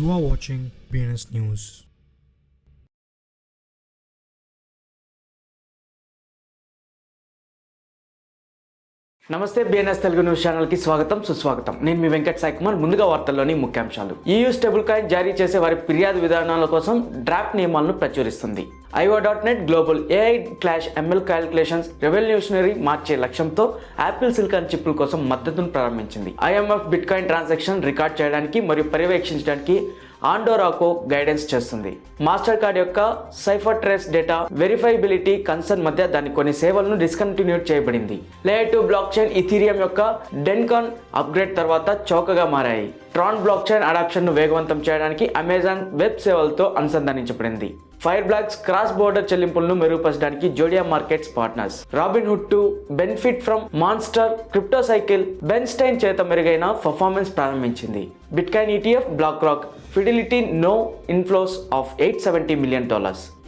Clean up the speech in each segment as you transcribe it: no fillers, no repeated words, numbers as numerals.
You are watching BNS News. నమస్తే BNS Telugu news ఛానల్కి స్వాగతం సుస్వాగతం. నేను మీ వెంకట్ సాయి కుమార్. ముందుగా వార్తల్లోని ముఖ్యాంశాలు. EU స్టేబుల్ కాయిన్ జారీ చేసే వారి ఫిర్యాదు విధానాల కోసం డ్రాఫ్ట్ నియమాలను ప్రచురిస్తుంది. IO.NET global AI clash ML calculations revolutionary మార్చే లక్ష్యంతో యాపిల్ సిలికాన్ చిప్ల కోసం మద్దతును ప్రారంభించింది. IMF bit coin transaction record చేయడానికి మరియు పర్యవేక్షించడానికి ఆండోరాకో గైడెన్స్ చేస్తుంది. మాస్టర్ కార్డ్ యొక్క సైఫర్ ట్రేస్ డేటా వెరిఫైబిలిటీ కన్సర్న్ మధ్య దాని కొన్ని సేవలను డిస్కంటిన్యూ చేయబడింది. లేయర్ 2 బ్లాక్ చైన్ ఇథీరియం యొక్క డెన్కాన్ అప్గ్రేడ్ తర్వాత చౌకగా మారాయి. ట్రాన్ బ్లాక్ చైన్ అడాప్షన్ ను వేగవంతం చేయడానికి అమెజాన్ వెబ్ సేవలతో అనుసంధానించబడింది. ఫైర్ బ్లాక్స్ క్రాస్ బోర్డర్ చెల్లింపులను మెరుగుపరచడానికి Zodia markets partners. Robinhood 2 benefit from monster crypto cycle Bernstein చేత మెరుగైన పర్ఫార్మెన్స్ ప్రారంభించింది. Bitcoin ETF BlackRock Fidelity no inflows of $870 million.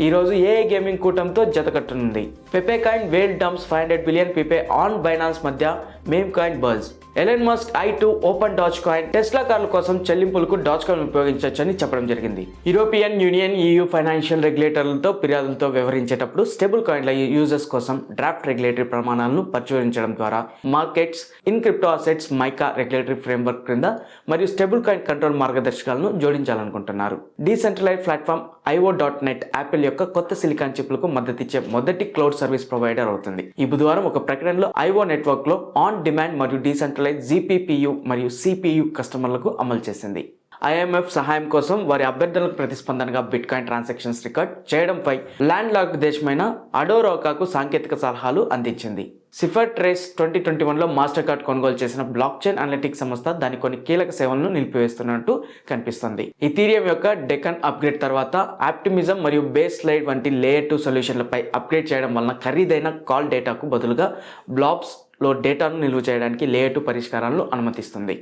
ఈ రోజు AI గేమింగ్ కూటమితో జతకట్టనుంది. Pepe coin whale dumps 500 billion Pepe on Binance మధ్య meme coin buzz. Elon Musk i2 open Dogecoin Tesla కార్ల కోసం చెల్లింపులకు డాజ్ కాయిన్ ఉపయోగించవచ్చని చెప్పడం జరిగింది. యూరోపియన్ యూనియన్ EU ఫైనాన్షియల్ రెగ్యులేటర్లతో ఫిర్యాదులతో వ్యవహరించేటప్పుడు స్టేబుల్ కాయిన్ల యూజర్స్ కోసం డ్రాఫ్ట్ రెగ్యులేటరీ ప్రమాణాలను ప్రచురించడం ద్వారా markets in crypto assets mica regulatory framework క్రింద మరియు స్టేబుల్ కాయిన్ కంట్రోల్ మార్గదర్శకాలను జోడించాలనుకుంటున్నారు. డీసెంట్రలైజ్డ్ ప్లాట్ఫామ్ IO.NET యాపిల్ యొక్క కొత్త సిలికాన్ చిప్లకు మద్దతిచ్చే మొదటి క్లౌడ్ సర్వీస్ ప్రొవైడర్ అవుతుంది. ఈ బుధవారం ఒక ప్రకటనలో IO నెట్వర్క్ లో ఆన్ డిమాండ్ మరియు డీసెంట్రలైజ్ GPPU మరియు CPU కస్టమర్లకు అమలు చేసింది. IMF సహాయం కోసం వారి అభ్యర్థనలకు ప్రతిస్పందనగా బిట్ కాయిన్ ట్రాన్సాక్షన్స్ రికార్డ్ చేయడంపై ల్యాండ్ లాక్ దేశమైన అడోరోకాకు సాంకేతిక సలహాలు అందించింది. సిఫర్ ట్రేస్ 2021లో మాస్టర్ కార్డ్ కొనుగోలు చేసిన బ్లాక్ చైన్ అనలిటిక్స్ సంస్థ దాని కొన్ని కీలక సేవలను నిలిపివేస్తున్నట్టు కనిపిస్తుంది. ఇథీరియం యొక్క డెకన్ అప్గ్రేడ్ తర్వాత ఆప్టిమిజం మరియు బేస్ స్లైడ్ వంటి లేయర్ 2 సొల్యూషన్లపై అప్గ్రేడ్ చేయడం వలన ఖరీదైన కాల్ డేటాకు బదులుగా బ్లాబ్స్ లో డేటాను నిల్వ చేయడానికి లేయర్ 2 పరిష్కారాలను అనుమతిస్తుంది.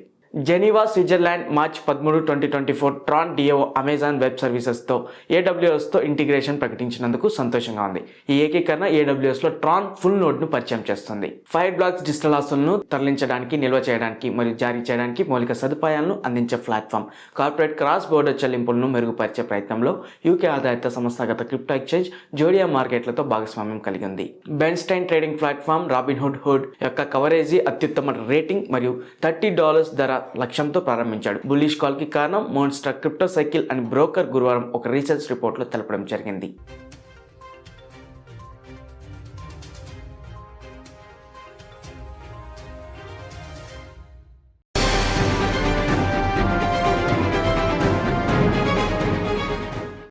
జెనీవా స్విట్జర్లాండ్ మార్చి 13, 2024 ట్రాన్ డియో అమెజాన్ వెబ్ సర్వీసెస్తో AWSతో ఇంటిగ్రేషన్ ప్రకటించినందుకు సంతోషంగా ఉంది. ఈ ఏకీకరణ AWSలో ట్రాన్ ఫుల్ నోడ్ను పరిచయం చేస్తుంది. ఫైర్ బ్లాక్స్ డిజిటల్ ఆస్తులను తరలించడానికి, నిల్వ చేయడానికి మరియు జారీ చేయడానికి మౌలిక సదుపాయాలను అందించే ప్లాట్ఫామ్. కార్పొరేట్ క్రాస్ బోర్డర్ చెల్లింపులను మెరుగుపరిచే ప్రయత్నంలో UK ఆధారిత సంస్థాగత క్రిప్టో ఎక్స్చేంజ్ జోడియా మార్కెట్లతో భాగస్వామ్యం కలిగి ఉంది. బెన్స్టైన్ ట్రేడింగ్ ప్లాట్ఫామ్ రాబిన్హుడ్ యొక్క కవరేజీ అత్యుత్తమ రేటింగ్ మరియు $30 ధర లక్ష్యంతో ప్రారంభించాడు. బుల్లిష్ కాల్ కి కారణం మోన్స్టర్ క్రిప్టో సైకిల్ అని బ్రోకర్ గురువారం ఒక రీసెర్చ్ రిపోర్ట్లో తెలపడం జరిగింది.